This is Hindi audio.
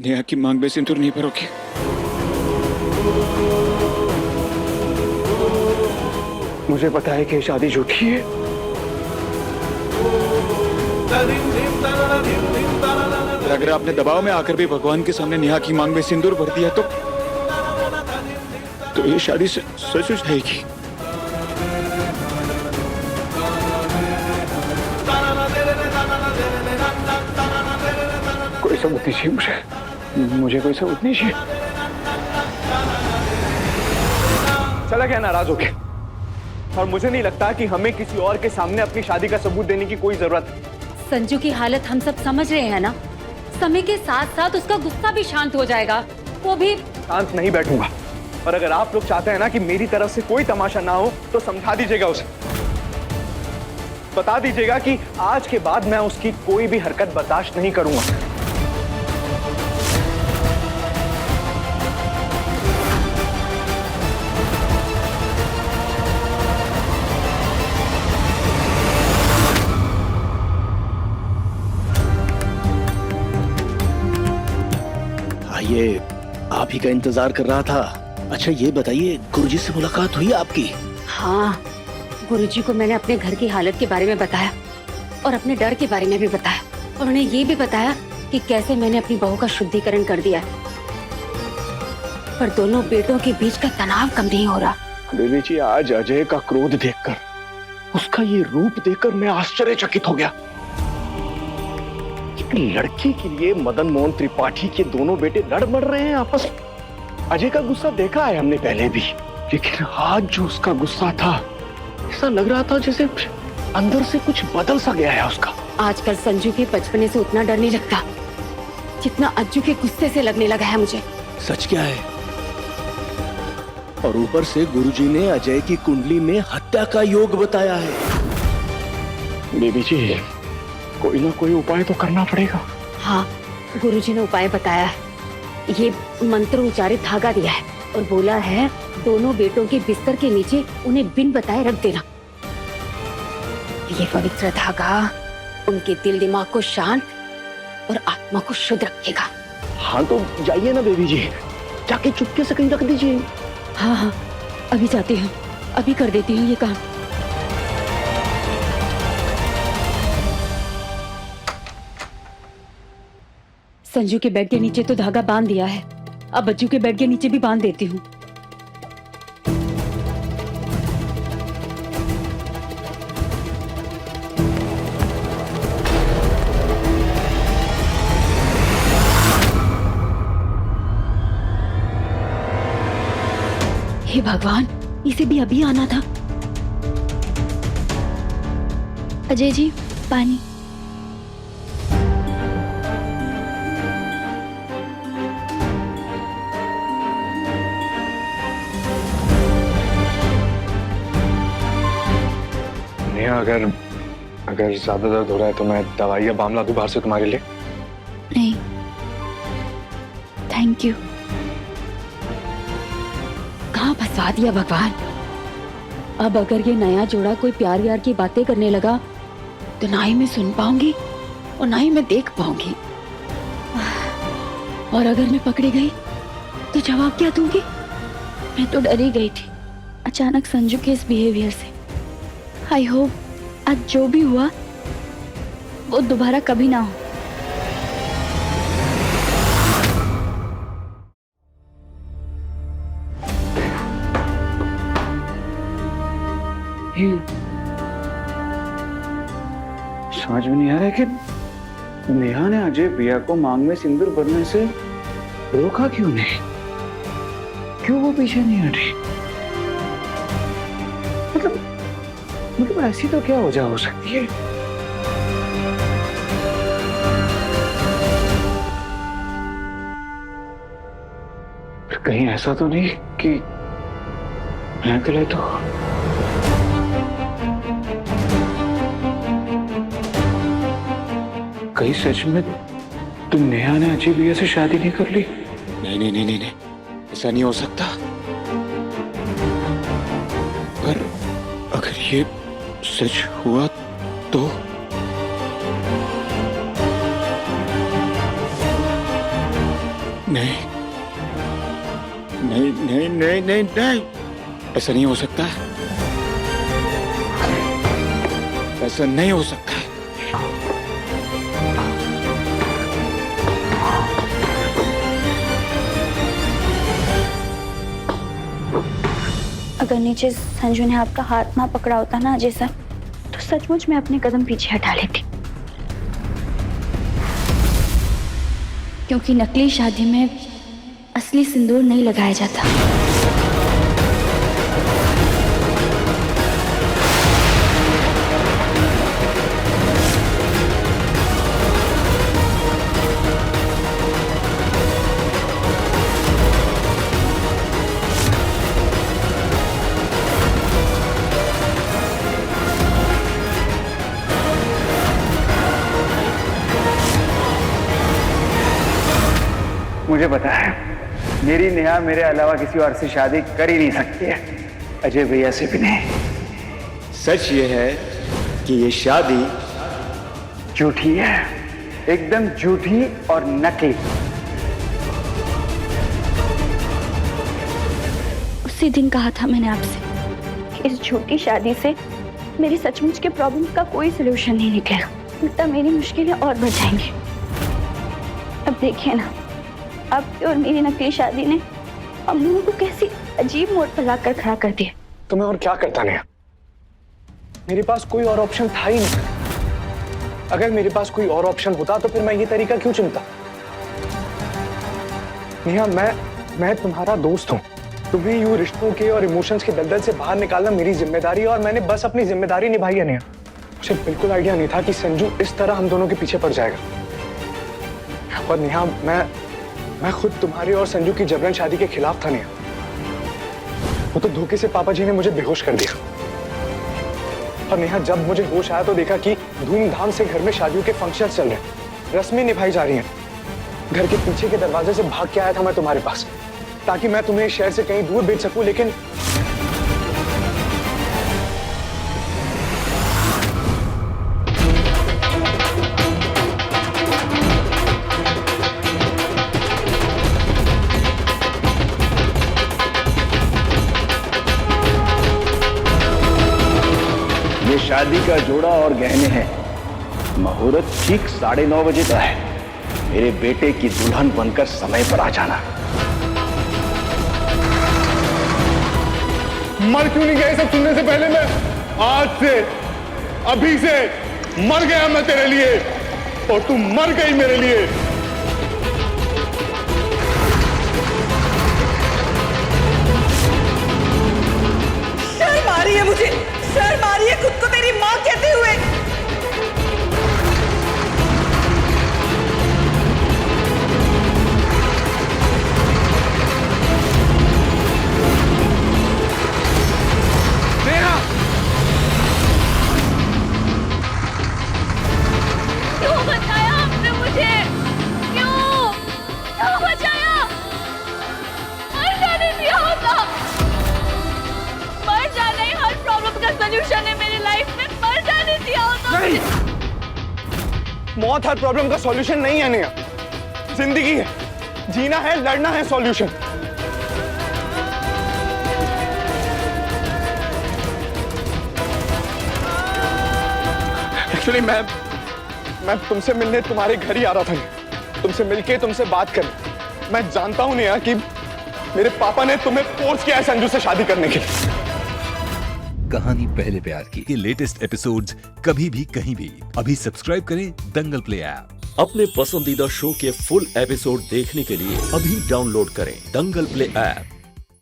नेहा की मांग में सिंदूर नहीं भरोगे? मुझे पता है कि शादी झूठी है। अगर आपने दबाव में आकर भी भगवान के सामने नेहा की मांग में सिंदूर भर दिया तो ये शादी सच हो जाएगी। कोई सबूत नहीं चाहिए मुझे कोई सबूत नहीं चाहिए। चला गया नाराज होके, और मुझे नहीं लगता कि हमें किसी और के सामने अपनी शादी का सबूत देने की कोई जरूरत है। संजू की हालत हम सब समझ रहे हैं ना। समय के साथ साथ उसका गुस्सा भी शांत हो जाएगा। वो भी शांत नहीं बैठूंगा, और अगर आप लोग चाहते हैं ना कि मेरी तरफ से कोई तमाशा ना हो तो समझा दीजिएगा उसे। बता दीजिएगा कि आज के बाद मैं उसकी कोई भी हरकत बर्दाश्त नहीं करूंगा। ये आप ही का इंतजार कर रहा था। अच्छा ये बताइए, गुरुजी से मुलाकात हुई आपकी? हाँ, गुरुजी को मैंने अपने घर की हालत के बारे में बताया और अपने डर के बारे में भी बताया, और उन्हें ये भी बताया कि कैसे मैंने अपनी बहू का शुद्धिकरण कर दिया है। पर दोनों बेटों के बीच का तनाव कम नहीं हो रहा। देवी जी, आज अजय का क्रोध देखकर, उसका ये रूप देखकर मैं आश्चर्यचकित हो गया। एक लड़की के लिए मदन मोहन त्रिपाठी के दोनों बेटे लड़ मर रहे हैं आपस में। अजय का गुस्सा देखा है हमने पहले भी, लेकिन आज जो उसका गुस्सा था, ऐसा लग रहा था जैसे अंदर से कुछ बदल सा गया है उसका। आजकल संजू के बचपने से उतना डर नहीं लगता जितना अज्जू के गुस्से से लगने लगा है मुझे। सच क्या है? और ऊपर से गुरुजी ने अजय की कुंडली में हत्या का योग बताया है। देवी जी, कोई ना कोई उपाय तो करना पड़ेगा। हाँ, गुरुजी ने उपाय बताया है। ये मंत्र उच्चारित धागा दिया है और बोला है दोनों बेटों के बिस्तर के नीचे उन्हें बिन बताए रख देना। ये पवित्र धागा उनके दिल दिमाग को शांत और आत्मा को शुद्ध रखेगा। हाँ तो जाइए ना देवी जी, जाके चुपके से कहीं रख दीजिए। हाँ हाँ, अभी जाती हूँ, अभी कर देती हूँ ये काम। संजू के बेड के नीचे तो धागा बांध दिया है, अब बच्चू के बेड के नीचे भी बांध देती हूँ। हे भगवान, इसे भी अभी आना था। अजय जी, पानी। अगर ज्यादा दर्द हो रहा है तो मैं दवाई या बाम ला दूं बाहर से तुम्हारे लिए? नहीं, थैंक यू। कहाँ फंसा दिया भगवान। अब अगर ये नया जोड़ा कोई प्यार व्यार की बातें करने लगा तो ना ही मैं सुन पाऊंगी और ना ही मैं देख पाऊंगी। और अगर मैं पकड़ी गई तो जवाब क्या दूंगी? मैं तो डर ही गई थी अचानक संजू के इस बिहेवियर से। आई होप आज जो भी हुआ वो दोबारा कभी ना हो। समझ में नहीं आ रहा है कि नेहा ने अजय भैया को मांग में सिंदूर भरने से रोका क्यों नहीं? क्यों वो पीछे नहीं हटी? मतलब ऐसी तो क्या वजह हो सकती है? कहीं ऐसा तो नहीं कि मैं अकेले तो कहीं सच में तुम नेहा ने अजय भैया से शादी नहीं कर ली? नहीं नहीं नहीं नहीं नहीं, ऐसा नहीं हो सकता। पर अगर ये सच हुआ तो नहीं नहीं नहीं नहीं नहीं नहीं, ऐसा नहीं हो सकता, ऐसा नहीं हो सकता। अगर नीचे संजू ने आपका हाथ ना पकड़ा होता ना अजय सर, तो सचमुच मैं अपने कदम पीछे हटा लेती, क्योंकि नकली शादी में असली सिंदूर नहीं लगाया जाता। मुझे पता है मेरी नेहा मेरे अलावा किसी और से शादी कर ही नहीं सकती है, अजय भैया से भी नहीं। सच ये है कि ये शादी झूठी है, एकदम झूठी और नकली। उसी दिन कहा था मैंने आपसे कि इस झूठी शादी से मेरी सचमुच के प्रॉब्लम का कोई सलूशन नहीं निकलेगा, उल्टा मेरी मुश्किलें और बढ़ जाएंगी। अब देखिए ना, आपकी और मेरी नकली शादी ने हम दोनों को कैसी अजीब मोड़ पर लाकर खड़ा कर दिया। तो मैं और क्या करता नेहा, मेरे पास कोई और ऑप्शन था ही नहीं। अगर मेरे पास कोई और ऑप्शन होता तो फिर मैं ये तरीका क्यों चुनता। नेहा, मैं तुम्हारा दोस्त हूं, तुम्हें यूं रिश्तों के और इमोशंस के दलदल से बाहर निकालना मेरी जिम्मेदारी है, और मैंने बस अपनी जिम्मेदारी निभाई है। नेहा, मुझे बिल्कुल आइडिया नहीं था कि संजू इस तरह हम दोनों के पीछे पड़ जाएगा। और नेहा, मैं खुद तुम्हारे और संजू की जबरन शादी के खिलाफ था। नेहा, वो तो धोखे से पापा जी ने मुझे बेहोश कर दिया। और नेहा, जब मुझे होश आया तो देखा कि धूमधाम से घर में शादियों के फंक्शन चल रहे हैं, रस्में निभाई जा रही हैं। घर के पीछे के दरवाजे से भाग के आया था मैं तुम्हारे पास, ताकि मैं तुम्हें शहर से कहीं दूर भेज सकूं, लेकिन ये शादी का जोड़ा और गहने हैं। मुहूर्त ठीक 9:30 बजे का है। मेरे बेटे की दुल्हन बनकर समय पर आ जाना। मर क्यों नहीं गया ये सब सुनने से पहले? मैं आज से, अभी से मर गया मैं तेरे लिए, और तू मर गई मेरे लिए। शर्म आ रही है मुझे, शर्म आ रही है खुद को तेरी माँ कहते हुए। क्यों बचाया आपने मुझे? क्यों बचाया? मर जाने दिया होता। मर जाना ही हर प्रॉब्लम का सलूशन है मेरी लाइफ में। मर जाने दिया होता। नहीं, मौत हर प्रॉब्लम का सॉल्यूशन नहीं है नेहा। जिंदगी है, जीना है, लड़ना है सॉल्यूशन। एक्चुअली मैं तुमसे मिलने तुम्हारे घर ही आ रहा था, तुमसे मिलके तुमसे बात करने। मैं जानता हूं नेहा कि मेरे पापा ने तुम्हें फोर्स किया है संजू से शादी करने के लिए। कहानी पहले प्यार की के लेटेस्ट एपिसोड्स कभी भी कहीं भी अभी सब्सक्राइब करें दंगल प्ले ऐप। अपने पसंदीदा शो के फुल एपिसोड देखने के लिए अभी डाउनलोड करें दंगल प्ले ऐप।